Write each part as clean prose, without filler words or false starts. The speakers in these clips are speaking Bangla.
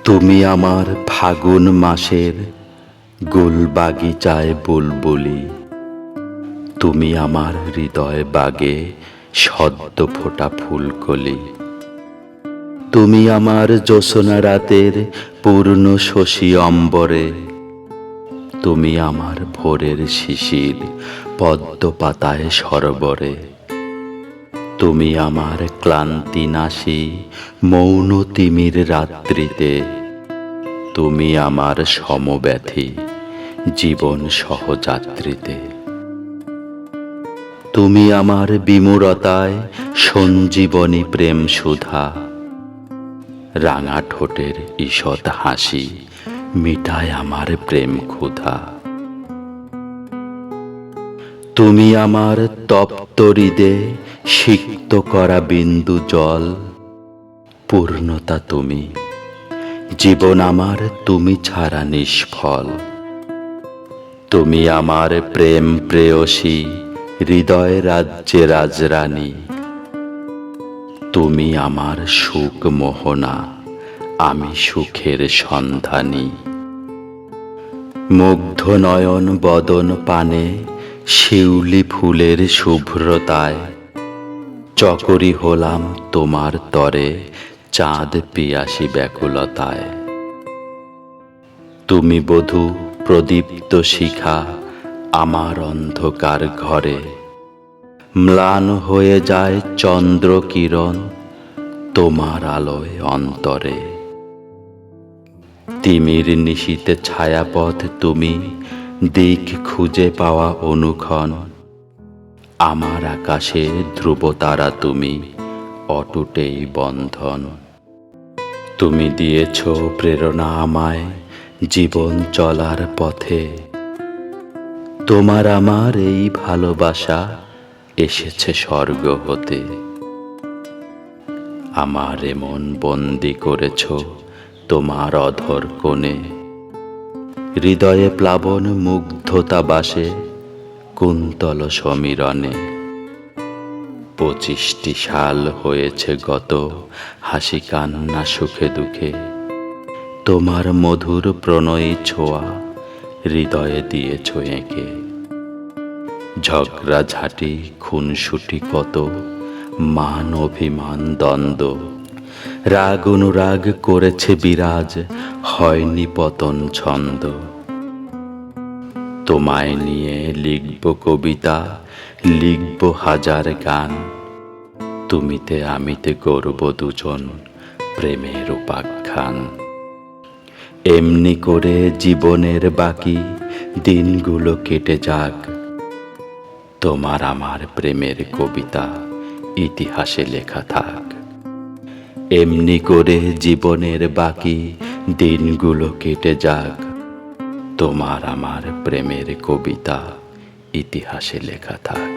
তুমি আমার ফাগুন মাসের গুল বাগিচায় বুলবুলি, তুমি আমার হৃদয় বাগে সদ্য ফোটা ফুলকলি। তুমি আমার জ্যোৎস্না রাতের পূর্ণ শশী অম্বরে, তুমি আমার ভোরের শিশির পদ্ম পাতায় সরোবরে। তুমি আমার ক্লান্তি নাশী মৌন তিমির রাত্রিতে, তুমি আমার সমব্যথী জীবন সহযাত্রীতে। তুমি আমার বিমূঢ়তায় সঞ্জীবনী প্রেম সুধা, রাঙা ঠোঁটের ঈষৎ হাসি মিটায় আমার প্রেম ক্ষুধা। তুমি আমার তপ্ত হৃদে সিক্ত করা বিন্দু জল, পূর্ণতা তুমি, জীবন আমার তুমি ছাড়া নিষ্ফল। তুমি আমার প্রেম প্রেয়সী, হৃদয় রাজ্যে রাজরানী, তুমি আমার সুখ মোহনা, আমি সুখের সন্ধানী। মুগ্ধ নয়ন বদন পানে শিউলি ফুলের শুভ্রতায়, চকরি হলাম তোমার তরে চাঁদ পিয়াসী ব্যাকুলতায়। তুমি বধূ প্রদীপ্ত শিখা আমার অন্ধকার ঘরে, ম্লান হয়ে যায় চন্দ্র কিরণ তোমার আলোয় অন্তরে। তিমির নিশীতে ছায়াপথ তুমি, দিক খুঁজে পাওয়া অনুক্ষণ, আমার আকাশে ধ্রুবতারা তুমি, অটুটেই বন্ধন। তুমি দিয়েছ প্রেরণা আমায় জীবন চলার পথে, তোমার আমার এই ভালোবাসা এসেছে স্বর্গ হতে। আমার এমন বন্দি করেছ তোমার অধর কোণে, হৃদয়ে প্লাবন মুগ্ধতা বাসে কুন্তল সমীরণে। 25টি সাল হয়েছে গত, হাসি কান্না সুখে দুঃখে, তোমার মধুর প্রণয়ী ছোঁয়া হৃদয়ে দিয়েছ এঁকে। ঝগড়া ঝাঁটি খুনসুটি কত, মান অভিমান দ্বন্দ্ব, রাগ অনুরাগ করেছে বিরাজ, হয়নি পতন ছন্দ। তোমায় নিয়ে লিখব কবিতা, লিখব হাজার গান, তুমিতে আমিতে গড়ব দুজন প্রেমের উপাখ্যান। এমনি করে জীবনের বাকি দিনগুলো কেটে যাক, তোমার আমার প্রেমের কবিতা ইতিহাসে লেখা থাক। এমনি করে জীবনের বাকি দিনগুলো কেটে যাক, তোমার আমার প্রেমের কবিতা ইতিহাসে লেখা থাক,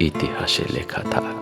ইতিহাসে লেখা থাক।